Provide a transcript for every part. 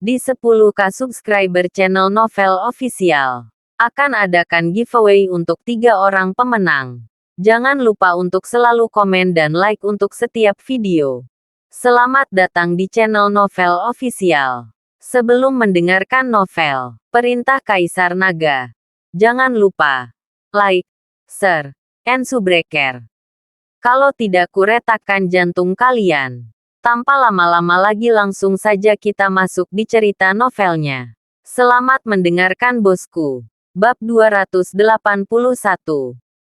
Di 10K subscriber channel Novel Official, akan adakan giveaway untuk 3 orang pemenang. Jangan lupa untuk selalu komen dan like untuk setiap video. Selamat datang di channel Novel Official. Sebelum mendengarkan novel, Perintah Kaisar Naga, jangan lupa like, share, and subscribe. Kalau tidak kuretakkan jantung kalian. Tanpa lama-lama lagi langsung saja kita masuk di cerita novelnya. Selamat mendengarkan bosku. Bab 281.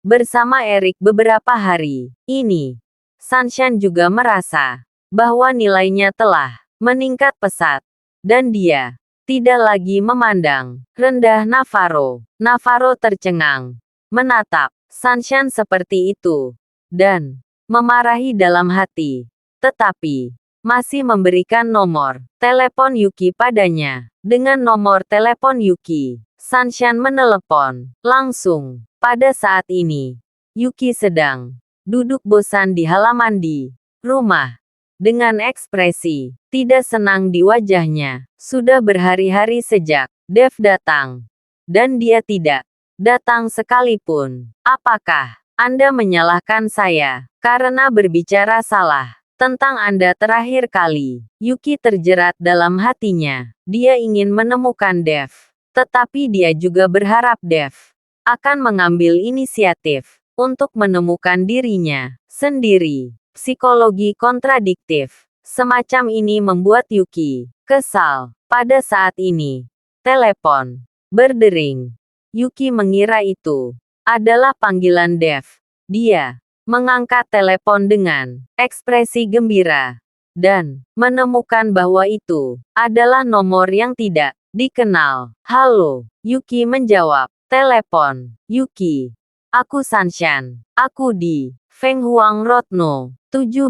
Bersama Erik beberapa hari ini, Sunshine juga merasa bahwa nilainya telah meningkat pesat. Dan dia tidak lagi memandang rendah Navarro. Navarro tercengang, menatap Sunshine seperti itu, dan memarahi dalam hati. Tetapi masih memberikan nomor telepon Yuki padanya. Dengan nomor telepon Yuki, Sunshine menelepon langsung. Pada saat ini, Yuki sedang duduk bosan di halaman di rumah. Dengan ekspresi tidak senang di wajahnya. Sudah berhari-hari sejak Dev datang. Dan dia tidak datang sekalipun. Apakah Anda menyalahkan saya karena berbicara salah tentang Anda terakhir kali? Yuki terjerat dalam hatinya. Dia ingin menemukan Dev. Tetapi dia juga berharap Dev akan mengambil inisiatif untuk menemukan dirinya sendiri. Psikologi kontradiktif semacam ini membuat Yuki kesal. Pada saat ini, telepon berdering. Yuki mengira itu adalah panggilan Dev. Dia mengangkat telepon dengan ekspresi gembira dan menemukan bahwa itu adalah nomor yang tidak dikenal. Halo, Yuki menjawab. Telepon. Yuki. Aku Sunshine. Aku di Feng Huang Road No. 17.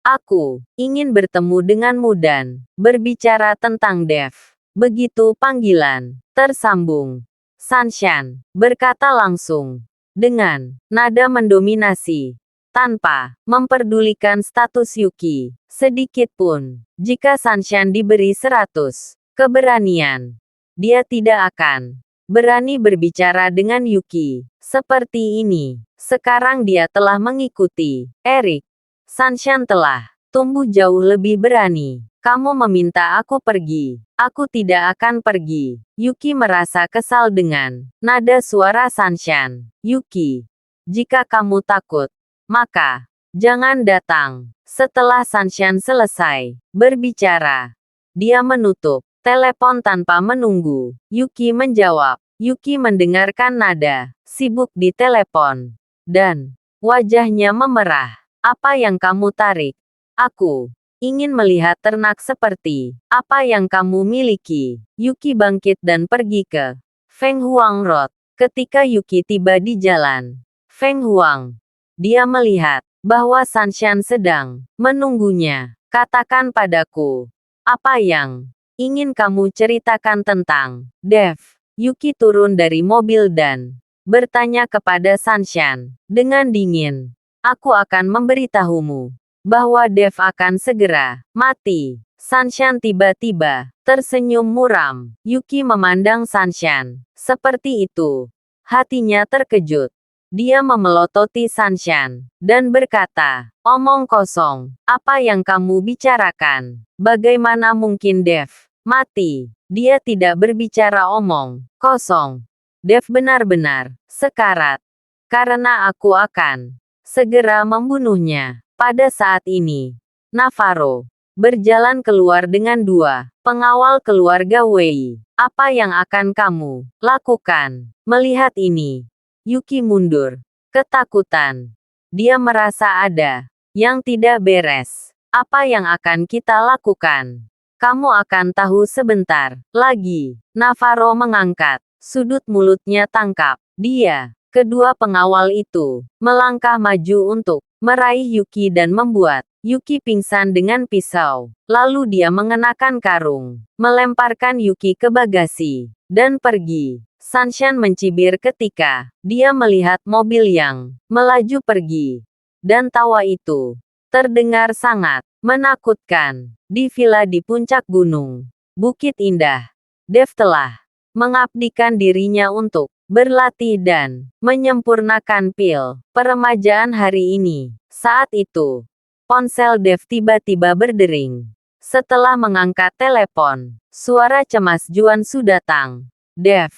Aku ingin bertemu denganmu dan berbicara tentang Dev. Begitu panggilan tersambung, Sunshine berkata langsung dengan nada mendominasi, tanpa memperdulikan status Yuki sedikit pun. Jika Sunshine diberi 100 keberanian, dia tidak akan berani berbicara dengan Yuki seperti ini. Sekarang dia telah mengikuti Erik. Sunshine telah tumbuh jauh lebih berani. Kamu meminta aku pergi. Aku tidak akan pergi. Yuki merasa kesal dengan nada suara Sunshine. Yuki, jika kamu takut, maka jangan datang. Setelah Sunshine selesai berbicara, dia menutup telepon tanpa menunggu Yuki menjawab. Yuki mendengarkan nada sibuk di telepon, dan wajahnya memerah. Apa yang kamu tarik? Aku ingin melihat ternak seperti apa yang kamu miliki. Yuki bangkit dan pergi ke Feng Huang Road. Ketika Yuki tiba di jalan Feng Huang, dia melihat bahwa Sunshine sedang menunggunya. Katakan padaku, apa yang ingin kamu ceritakan tentang Dev? Yuki turun dari mobil dan bertanya kepada Sunshine dengan dingin. Aku akan memberitahumu bahwa Dev akan segera mati. Sunshine tiba-tiba tersenyum muram. Yuki memandang Sunshine seperti itu. Hatinya terkejut. Dia memelototi Sunshine dan berkata, omong kosong. Apa yang kamu bicarakan? Bagaimana mungkin Dev mati? Dia tidak berbicara omong kosong. Dev benar-benar sekarat. Karena aku akan segera membunuhnya. Pada saat ini, Navarro berjalan keluar dengan 2 pengawal keluarga Wei. Apa yang akan kamu lakukan? Melihat ini, Yuki mundur. Ketakutan. Dia merasa ada yang tidak beres. Apa yang akan kita lakukan? Kamu akan tahu sebentar lagi. Navarro mengangkat sudut mulutnya tangkap. Dia, kedua pengawal itu, melangkah maju untuk meraih Yuki dan membuat Yuki pingsan dengan pisau. Lalu dia mengenakan karung, melemparkan Yuki ke bagasi, dan pergi. Sunshine mencibir ketika dia melihat mobil yang melaju pergi. Dan tawa itu terdengar sangat menakutkan. Di villa di puncak gunung, Bukit Indah. Dev telah mengabdikan dirinya untuk berlatih dan menyempurnakan pil peremajaan hari ini. Saat itu, ponsel Dev tiba-tiba berdering. Setelah mengangkat telepon, suara cemas Juansu datang. Dev,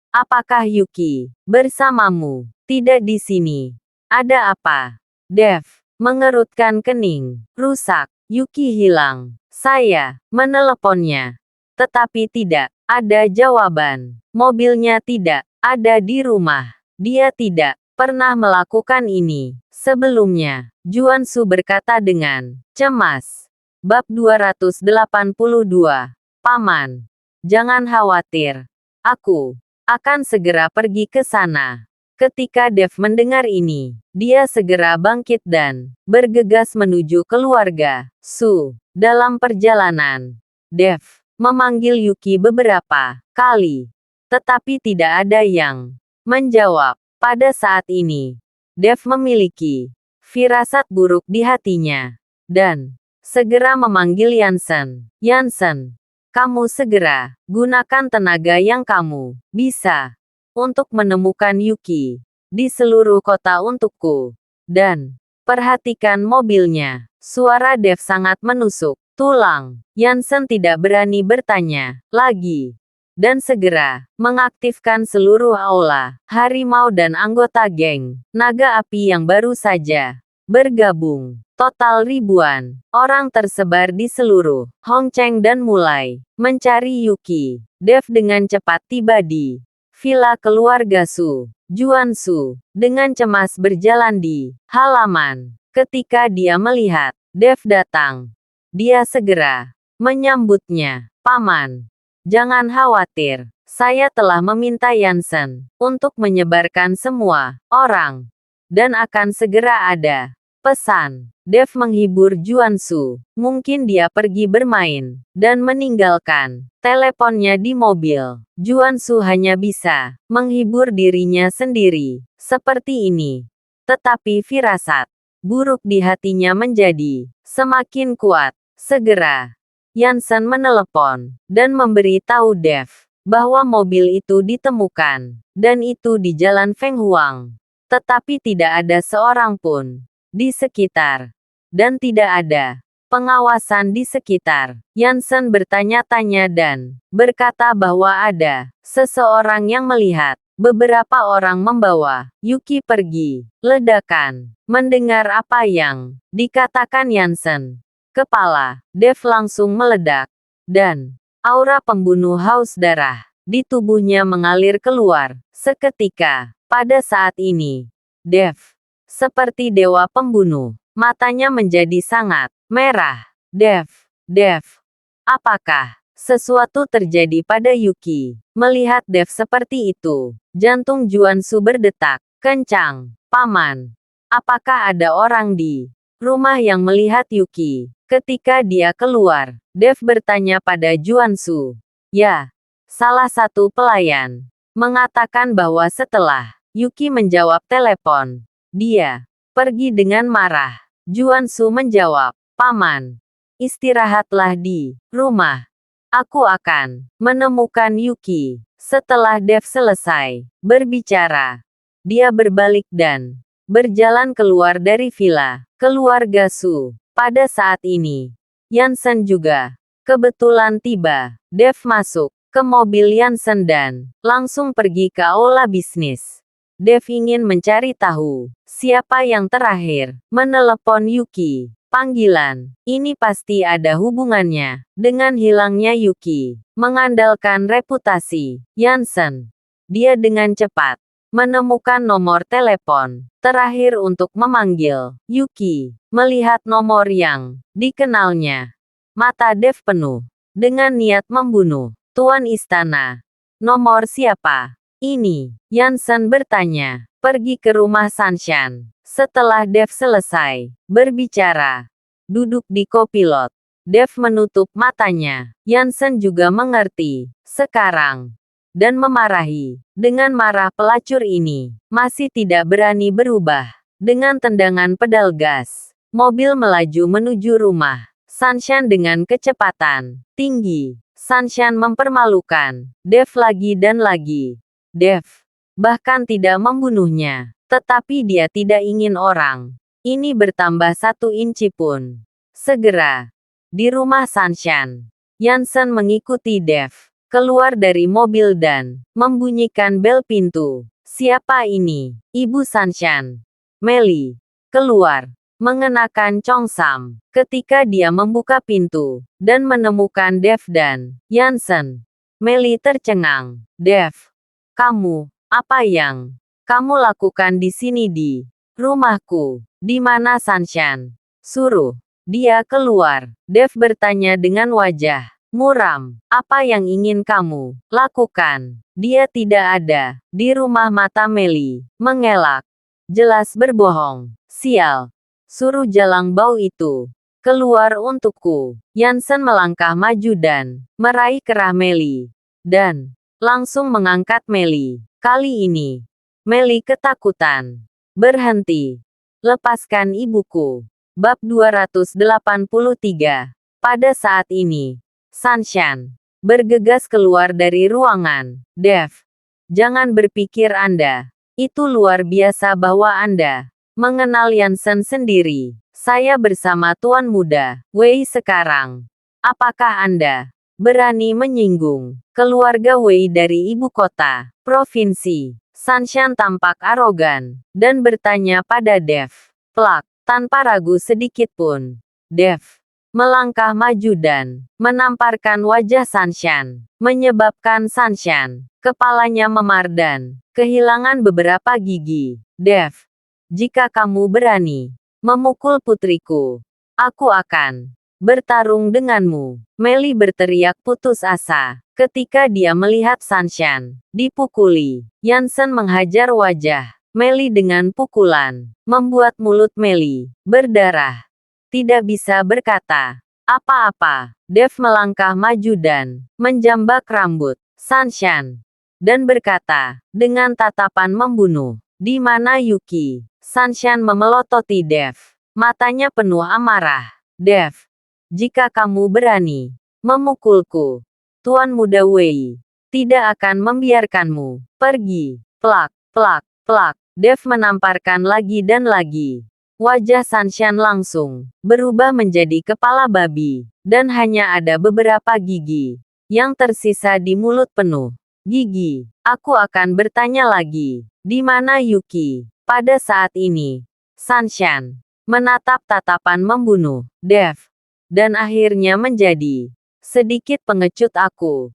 apakah Yuki bersamamu? Tidak di sini. Ada apa? Dev mengerutkan kening. Rusak. Yuki hilang. Saya meneleponnya. Tetapi tidak ada jawaban. Mobilnya tidak ada di rumah. Dia tidak pernah melakukan ini sebelumnya. Juansu berkata dengan cemas. Bab 282. Paman, jangan khawatir. Aku akan segera pergi ke sana. Ketika Dev mendengar ini, dia segera bangkit dan bergegas menuju keluarga Su. Dalam perjalanan, Dev memanggil Yuki beberapa kali, tetapi tidak ada yang menjawab. Pada saat ini, Dev memiliki firasat buruk di hatinya dan segera memanggil Yansen. Yansen, kamu segera gunakan tenaga yang kamu bisa untuk menemukan Yuki di seluruh kota untukku. Dan perhatikan mobilnya. Suara Dev sangat menusuk tulang. Yansen tidak berani bertanya lagi. Dan segera mengaktifkan seluruh aula harimau dan anggota geng naga api yang baru saja bergabung. Total ribuan orang tersebar di seluruh Hongcheng dan mulai mencari Yuki. Dev dengan cepat tiba di villa keluarga Su. Juansu dengan cemas berjalan di halaman. Ketika dia melihat Dev datang, dia segera menyambutnya. Paman, jangan khawatir. Saya telah meminta Yansen untuk menyebarkan semua orang dan akan segera ada pesan. Dev menghibur Juansu. Mungkin dia pergi bermain dan meninggalkan teleponnya di mobil. Juansu hanya bisa menghibur dirinya sendiri seperti ini. Tetapi firasat buruk di hatinya menjadi semakin kuat. Segera, Yansen menelepon dan memberi tahu Dev bahwa mobil itu ditemukan dan itu di Jalan Feng Huang. Tetapi tidak ada seorang pun di sekitar, dan tidak ada pengawasan di sekitar. Yansen bertanya-tanya dan berkata bahwa ada seseorang yang melihat beberapa orang membawa Yuki pergi. Ledakan. Mendengar apa yang dikatakan Yansen, kepala Dev langsung meledak, dan aura pembunuh haus darah di tubuhnya mengalir keluar. Seketika, pada saat ini, Dev seperti dewa pembunuh. Matanya menjadi sangat merah. Dev, apakah sesuatu terjadi pada Yuki? Melihat Dev seperti itu, jantung Juansu berdetak kencang. Paman, apakah ada orang di rumah yang melihat Yuki? Ketika dia keluar, Dev bertanya pada Juansu. Ya, salah satu pelayan mengatakan bahwa setelah Yuki menjawab telepon, dia pergi dengan marah. Juansu menjawab, Paman, istirahatlah di rumah. Aku akan menemukan Yuki. Setelah Dev selesai berbicara, dia berbalik dan berjalan keluar dari villa keluarga Su. Pada saat ini, Yansen juga kebetulan tiba. Dev masuk ke mobil Yansen dan langsung pergi ke aula bisnis. Dev ingin mencari tahu siapa yang terakhir menelepon Yuki. Panggilan ini pasti ada hubungannya dengan hilangnya Yuki. Mengandalkan reputasi Yansen, dia dengan cepat menemukan nomor telepon terakhir untuk memanggil Yuki. Melihat nomor yang dikenalnya, mata Dev penuh dengan niat membunuh. Tuan Istana, nomor siapa ini? Yansen bertanya. Pergi ke rumah Sanshan. Setelah Dev selesai berbicara, duduk di kopilot, Dev menutup matanya. Yansen juga mengerti sekarang dan memarahi. Dengan marah pelacur ini masih tidak berani berubah. Dengan tendangan pedal gas, mobil melaju menuju rumah Sanshan dengan kecepatan tinggi. Sanshan mempermalukan Dev lagi dan lagi. Dev bahkan tidak membunuhnya, tetapi dia tidak ingin orang ini bertambah 1 inci pun. Segera, di rumah Sanshan, Yansen mengikuti Dev keluar dari mobil dan membunyikan bel pintu. Siapa ini? Ibu Sanshan. Meli keluar, mengenakan congsam. Ketika dia membuka pintu dan menemukan Dev dan Yansen, Meli tercengang. Dev, kamu, apa yang kamu lakukan di sini di rumahku? Di mana Sanshan? Suruh dia keluar. Dev bertanya dengan wajah muram. Apa yang ingin kamu lakukan? Dia tidak ada di rumah. Mata Meli mengelak. Jelas berbohong. Sial. Suruh jalang bau itu keluar untukku. Yansen melangkah maju dan meraih kerah Meli. Dan langsung mengangkat Meli. Kali ini, Meli ketakutan. Berhenti. Lepaskan ibuku. Bab 283. Pada saat ini, Sanshan bergegas keluar dari ruangan. Dev, jangan berpikir Anda itu luar biasa bahwa Anda mengenal Yansen sendiri. Saya bersama Tuan Muda Wei sekarang. Apakah Anda berani menyinggung keluarga Wei dari ibu kota provinsi? Sanshan tampak arogan dan bertanya pada Dev. Plak, tanpa ragu sedikit pun. Dev melangkah maju dan menamparkan wajah Sanshan, menyebabkan Sanshan kepalanya memar dan kehilangan beberapa gigi. Dev, jika kamu berani memukul putriku, aku akan bertarung denganmu. Meli berteriak putus asa ketika dia melihat Sanshan dipukuli. Yansen menghajar wajah Meli dengan pukulan, membuat mulut Meli berdarah. Tidak bisa berkata apa-apa. Dev melangkah maju dan menjambak rambut Sanshan dan berkata dengan tatapan membunuh, "Di mana Yuki?" Sanshan memelototi Dev. Matanya penuh amarah. Dev, jika kamu berani memukulku, Tuan Muda Wei tidak akan membiarkanmu pergi. Plak, plak, plak. Dev menamparkan lagi dan lagi. Wajah Sanshan langsung berubah menjadi kepala babi, dan hanya ada beberapa gigi yang tersisa di mulut penuh gigi. Aku akan bertanya lagi, di mana Yuki? Pada saat ini, Sanshan menatap tatapan membunuh Dev, dan akhirnya menjadi sedikit pengecut. Aku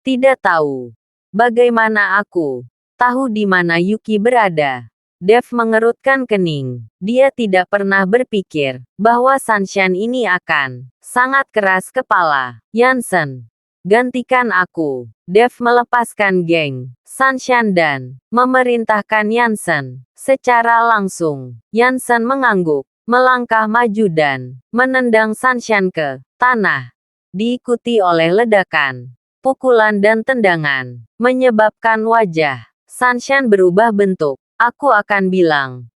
tidak tahu bagaimana aku tahu di mana Yuki berada. Dev mengerutkan kening. Dia tidak pernah berpikir bahwa Sanshan ini akan sangat keras kepala. Yansen, gantikan aku. Dev melepaskan geng Sanshan dan memerintahkan Yansen secara langsung. Yansen mengangguk, melangkah maju dan menendang Sanshan ke tanah. Diikuti oleh ledakan, pukulan dan tendangan, menyebabkan wajah Sanshan berubah bentuk. Aku akan bilang.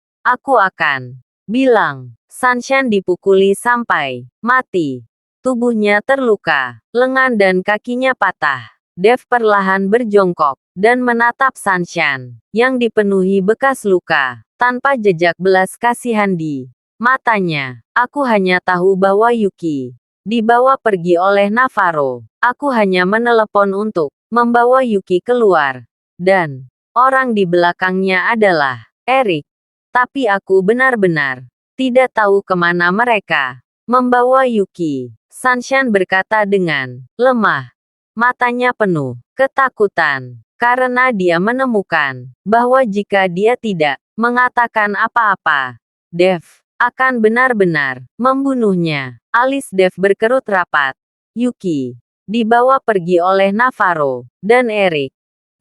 Sanshan dipukuli sampai mati. Tubuhnya terluka, lengan dan kakinya patah. Dev perlahan berjongkok dan menatap Sanshan yang dipenuhi bekas luka, tanpa jejak belas kasihan di matanya. Aku hanya tahu bahwa Yuki dibawa pergi oleh Navarro. Aku hanya menelepon untuk membawa Yuki keluar. Dan orang di belakangnya adalah Eric. Tapi aku benar-benar tidak tahu kemana mereka membawa Yuki. Sanshan berkata dengan lemah. Matanya penuh ketakutan. Karena dia menemukan bahwa jika dia tidak mengatakan apa-apa, Dev akan benar-benar membunuhnya. Alis Dev berkerut rapat. Yuki dibawa pergi oleh Navarro dan Eric.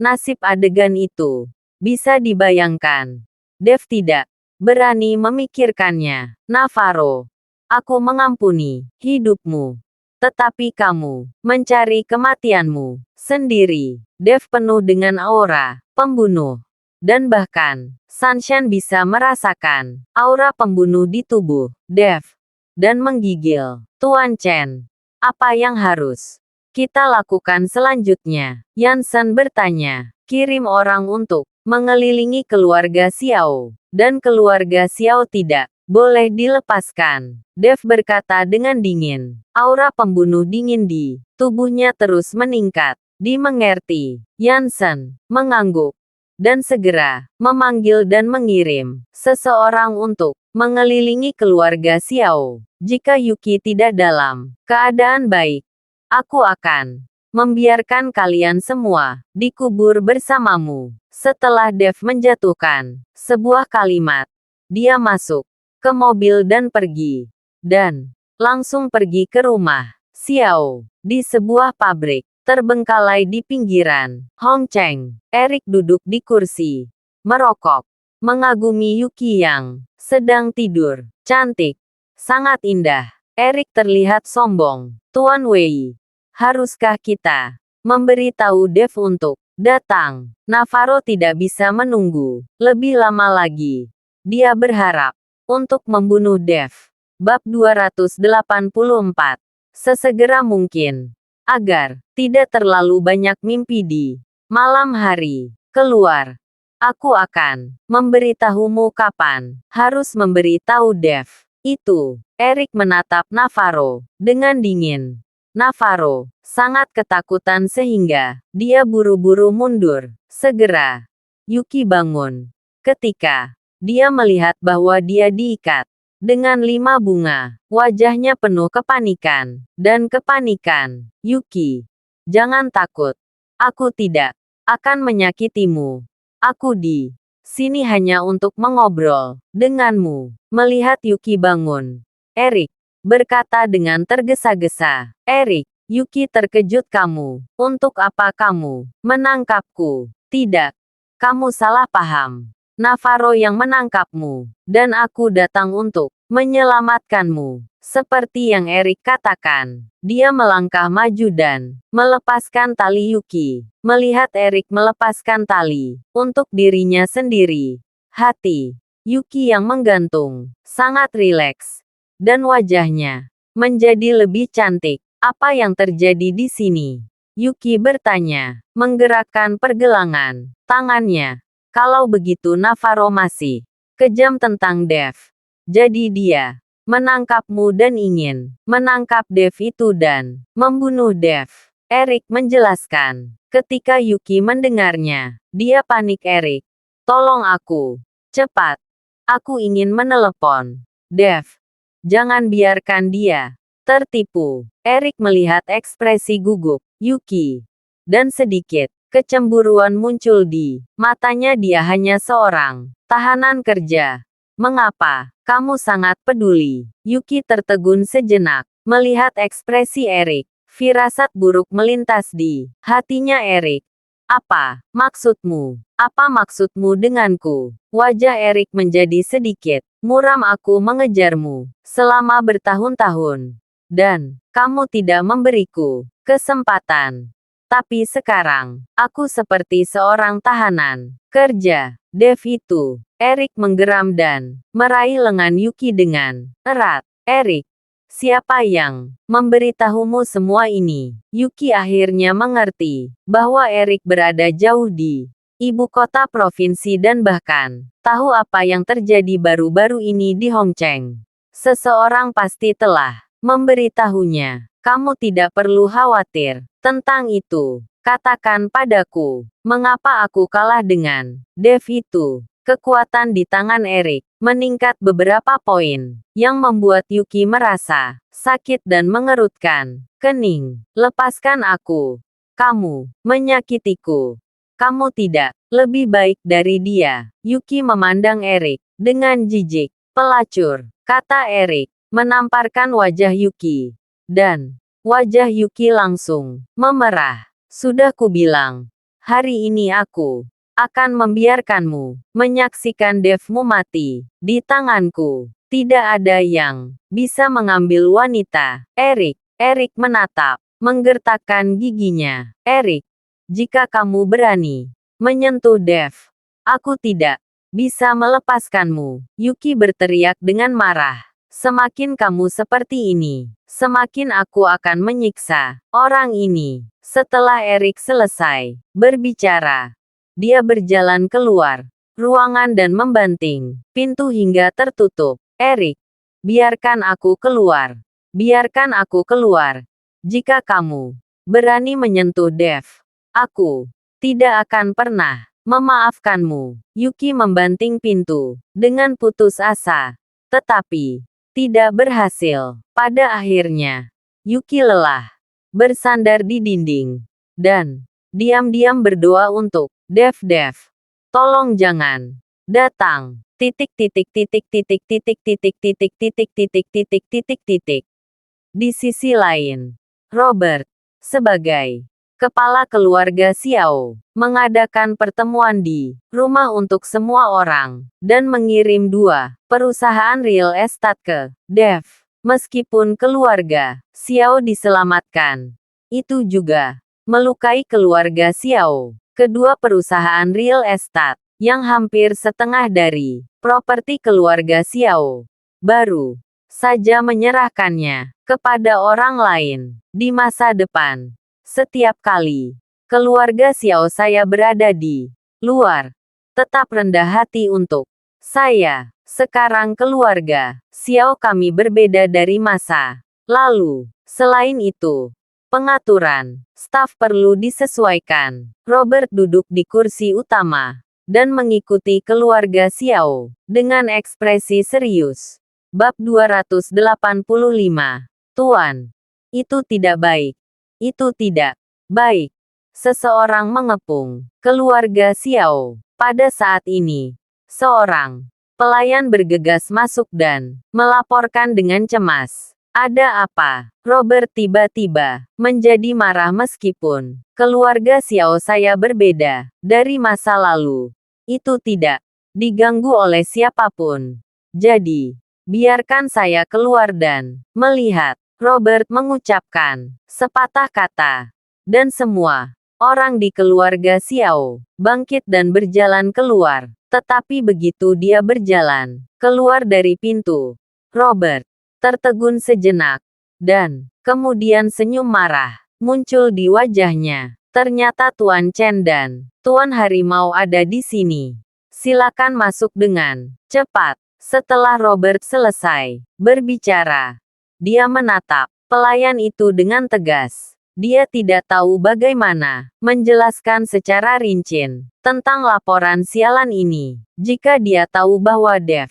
Nasib adegan itu bisa dibayangkan. Dev tidak berani memikirkannya. Navarro, aku mengampuni hidupmu, tetapi kamu mencari kematianmu sendiri. Dev penuh dengan aura pembunuh, dan bahkan Sanshan bisa merasakan aura pembunuh di tubuh Dev dan menggigil. Tuan Chen, apa yang harus kita lakukan selanjutnya? Yansen bertanya. Kirim orang untuk mengelilingi keluarga Xiao. Dan keluarga Xiao tidak boleh dilepaskan. Dev berkata dengan dingin. Aura pembunuh dingin di tubuhnya terus meningkat. Dimengerti. Yansen mengangguk. Dan segera memanggil dan mengirim seseorang untuk mengelilingi keluarga Xiao. Jika Yuki tidak dalam keadaan baik, aku akan membiarkan kalian semua dikubur bersamamu. Setelah Dev menjatuhkan sebuah kalimat, dia masuk ke mobil dan pergi. Dan langsung pergi ke rumah Xiao di sebuah pabrik terbengkalai di pinggiran Hongcheng. Erik duduk di kursi, merokok, mengagumi Yuki yang sedang tidur. Cantik, sangat indah. Erik terlihat sombong. Tuan Wei, haruskah kita memberitahu Dev untuk datang? Navarro tidak bisa menunggu lebih lama lagi. Dia berharap untuk membunuh Dev. Bab 284. Sesegera mungkin. Agar tidak terlalu banyak mimpi di malam hari. Keluar. Aku akan memberitahumu kapan harus memberitahu Dev. Itu. Erik menatap Navarro dengan dingin. Navarro sangat ketakutan sehingga dia buru-buru mundur. Segera. Yuki bangun. Ketika dia melihat bahwa dia diikat dengan 5 bunga, wajahnya penuh kepanikan. Dan kepanikan. Yuki, jangan takut. Aku tidak akan menyakitimu. Aku di sini hanya untuk mengobrol denganmu. Melihat Yuki bangun, Erik berkata dengan tergesa-gesa. Erik, Yuki terkejut kamu. Untuk apa kamu menangkapku? Tidak. Kamu salah paham. Navarro yang menangkapmu, dan aku datang untuk menyelamatkanmu. Seperti yang Erik katakan, dia melangkah maju dan melepaskan tali Yuki. Melihat Erik melepaskan tali untuk dirinya sendiri, hati Yuki yang menggantung sangat rileks, dan wajahnya menjadi lebih cantik. Apa yang terjadi di sini? Yuki bertanya, menggerakkan pergelangan tangannya. Kalau begitu Navarro masih kejam tentang Dev. Jadi dia menangkapmu dan ingin menangkap Dev itu dan membunuh Dev. Erik menjelaskan. Ketika Yuki mendengarnya, dia panik. Erik, tolong aku. Cepat. Aku ingin menelepon Dev. Jangan biarkan dia tertipu. Erik melihat ekspresi gugup Yuki. Dan sedikit kecemburuan muncul di matanya. Dia hanya seorang tahanan kerja. Mengapa kamu sangat peduli? Yuki tertegun sejenak. Melihat ekspresi Erik, firasat buruk melintas di hatinya Erik. Apa maksudmu? Apa maksudmu denganku? Wajah Erik menjadi sedikit muram. Aku mengejarmu selama bertahun-tahun. Dan kamu tidak memberiku kesempatan. Tapi sekarang, aku seperti seorang tahanan kerja. Dev itu. Erik menggeram dan meraih lengan Yuki dengan erat. Erik, siapa yang memberitahumu semua ini? Yuki akhirnya mengerti bahwa Erik berada jauh di ibu kota provinsi dan bahkan tahu apa yang terjadi baru-baru ini di Hongcheng. Seseorang pasti telah memberitahunya. Kamu tidak perlu khawatir tentang itu. Katakan padaku, mengapa aku kalah dengan Dev itu? Kekuatan di tangan Erik meningkat beberapa poin, yang membuat Yuki merasa sakit dan mengerutkan kening. Lepaskan aku. Kamu menyakitiku. Kamu tidak lebih baik dari dia. Yuki memandang Erik dengan jijik. Pelacur, kata Erik, menamparkan wajah Yuki. Dan wajah Yuki langsung memerah. Sudah kubilang, hari ini aku akan membiarkanmu menyaksikan Devmu mati di tanganku. Tidak ada yang bisa mengambil wanita. Erik menatap, menggertakkan giginya. Erik, jika kamu berani menyentuh Dev, aku tidak bisa melepaskanmu. Yuki berteriak dengan marah. Semakin kamu seperti ini, semakin aku akan menyiksa orang ini. Setelah Erik selesai berbicara, dia berjalan keluar ruangan dan membanting pintu hingga tertutup. Erik, biarkan aku keluar. Biarkan aku keluar. Jika kamu berani menyentuh Dev, aku tidak akan pernah memaafkanmu. Yuki membanting pintu dengan putus asa, tetapi tidak berhasil. Pada akhirnya, Yuki lelah, bersandar di dinding, dan diam-diam berdoa untuk Dev. Tolong jangan datang. Titik titik titik titik titik titik titik titik titik titik titik titik. Di sisi lain, Robert, sebagai kepala keluarga Xiao, mengadakan pertemuan di rumah untuk semua orang, dan mengirim 2 perusahaan real estate ke Dev. Meskipun keluarga Xiao diselamatkan, itu juga melukai keluarga Xiao. Kedua perusahaan real estate, yang hampir setengah dari properti keluarga Xiao, baru saja menyerahkannya kepada orang lain di masa depan. Setiap kali keluarga Xiao saya berada di luar, tetap rendah hati untuk saya. Sekarang keluarga Xiao kami berbeda dari masa lalu. Selain itu, pengaturan staf perlu disesuaikan. Robert duduk di kursi utama dan mengikuti keluarga Xiao dengan ekspresi serius. Bab 285. Tuan, itu tidak baik. Itu tidak baik. Seseorang mengepung keluarga Xiao. Pada saat ini, seorang pelayan bergegas masuk dan melaporkan dengan cemas. Ada apa? Robert tiba-tiba menjadi marah meskipun keluarga Xiao saya berbeda dari masa lalu. Itu tidak diganggu oleh siapapun. Jadi, biarkan saya keluar dan melihat. Robert mengucapkan sepatah kata. Dan semua orang di keluarga Xiao bangkit dan berjalan keluar. Tetapi begitu dia berjalan keluar dari pintu, Robert tertegun sejenak, dan kemudian senyum marah muncul di wajahnya. Ternyata Tuan Chen dan Tuan Harimau ada di sini. Silakan masuk dengan cepat. Setelah Robert selesai berbicara, dia menatap pelayan itu dengan tegas. Dia tidak tahu bagaimana menjelaskan secara rinci tentang laporan sialan ini. Jika dia tahu bahwa Dev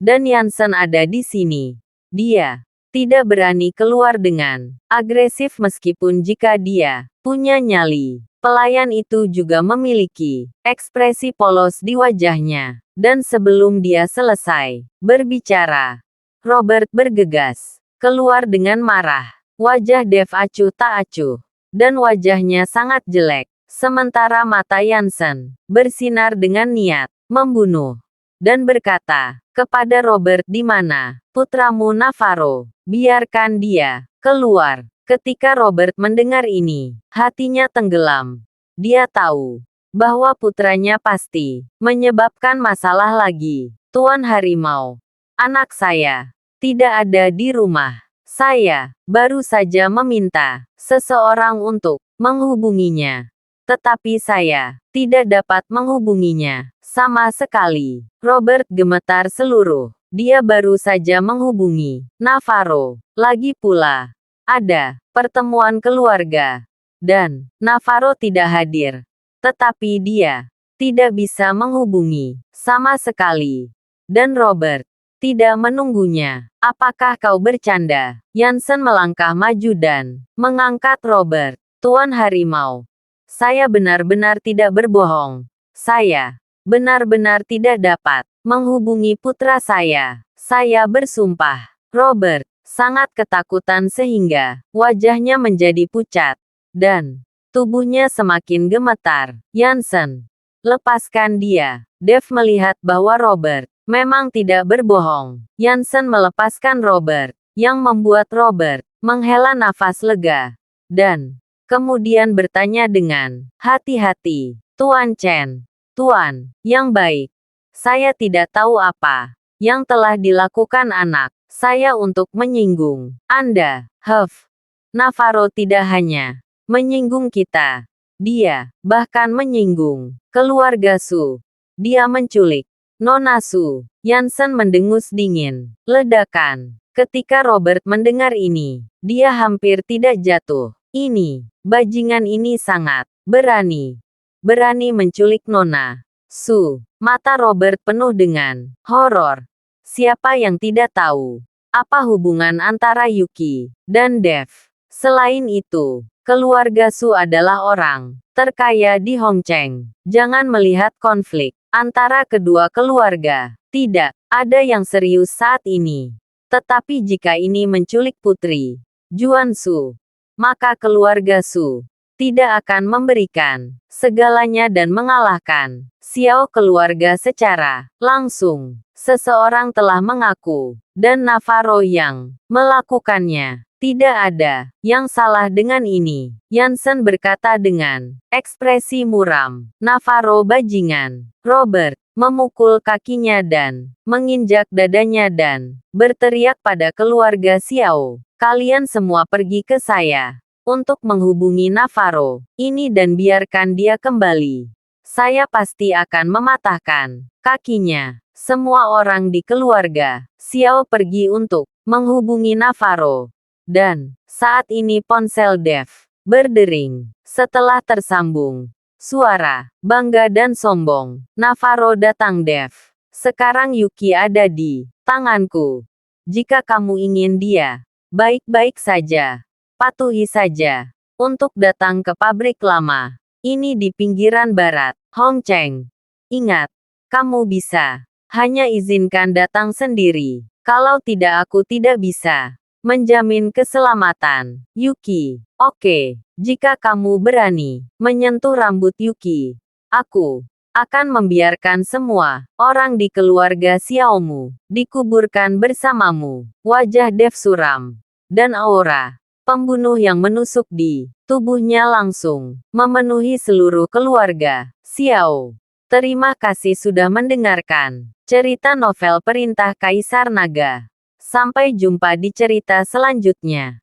dan Yansen ada di sini, dia tidak berani keluar dengan agresif meskipun jika dia punya nyali. Pelayan itu juga memiliki ekspresi polos di wajahnya. Dan sebelum dia selesai berbicara, Robert bergegas keluar dengan marah. Wajah Dev acuh tak acuh, dan wajahnya sangat jelek. Sementara mata Yansen bersinar dengan niat membunuh, dan berkata kepada Robert, di mana putramu Navarro? Biarkan dia keluar. Ketika Robert mendengar ini, hatinya tenggelam. Dia tahu bahwa putranya pasti menyebabkan masalah lagi. Tuan Harimau, anak saya tidak ada di rumah. Saya baru saja meminta seseorang untuk menghubunginya. Tetapi saya tidak dapat menghubunginya sama sekali. Robert gemetar seluruh. Dia baru saja menghubungi Navarro. Lagi pula, ada pertemuan keluarga. Dan Navarro tidak hadir. Tetapi dia tidak bisa menghubungi sama sekali. Dan Robert tidak menunggunya. Apakah kau bercanda? Yansen melangkah maju dan mengangkat Robert. Tuan Harimau, saya benar-benar tidak berbohong. Saya benar-benar tidak dapat menghubungi putra saya. Saya bersumpah. Robert sangat ketakutan sehingga wajahnya menjadi pucat dan tubuhnya semakin gemetar. Yansen, lepaskan dia. Dev melihat bahwa Robert memang tidak berbohong. Yansen melepaskan Robert, yang membuat Robert menghela nafas lega. Dan kemudian bertanya dengan hati-hati, Tuan Chen, Tuan yang baik, saya tidak tahu apa yang telah dilakukan anak Saya untuk menyinggung Anda, Huff. Navarro tidak hanya menyinggung kita. Dia bahkan menyinggung keluarga Su. Dia menculik Nona Su. Yansen mendengus dingin. Ledakan. Ketika Robert mendengar ini, dia hampir tidak jatuh. Ini, bajingan ini sangat berani. Berani menculik Nona Su. Mata Robert penuh dengan horor. Siapa yang tidak tahu apa hubungan antara Yuki dan Dev? Selain itu, keluarga Su adalah orang terkaya di Hongcheng. Jangan melihat konflik antara kedua keluarga. Tidak ada yang serius saat ini. Tetapi jika ini menculik putri Juan Su, maka keluarga Su tidak akan memberikan segalanya dan mengalahkan Xiao keluarga secara langsung. Seseorang telah mengaku, dan Navarro yang melakukannya. Tidak ada yang salah dengan ini, Yansen berkata dengan ekspresi muram. Navarro bajingan. Robert memukul kakinya dan menginjak dadanya dan berteriak pada keluarga Xiao. Kalian semua pergi ke saya untuk menghubungi Navarro ini dan biarkan dia kembali. Saya pasti akan mematahkan kakinya. Semua orang di keluarga Xiao pergi untuk menghubungi Navarro. Dan saat ini ponsel Dev berdering. Setelah tersambung suara bangga dan sombong, Navarro datang. Dev, sekarang Yuki ada di tanganku. Jika kamu ingin dia baik-baik saja, patuhi saja untuk datang ke pabrik lama. Ini di pinggiran barat Hongcheng. Ingat, kamu bisa hanya izinkan datang sendiri. Kalau tidak, aku tidak bisa menjamin keselamatan Yuki. Oke, jika kamu berani menyentuh rambut Yuki, aku akan membiarkan semua orang di keluarga Xiaomu dikuburkan bersamamu. Wajah Dev suram, dan aura pembunuh yang menusuk di tubuhnya langsung memenuhi seluruh keluarga Xiao. Terima kasih sudah mendengarkan cerita novel Perintah Kaisar Naga. Sampai jumpa di cerita selanjutnya.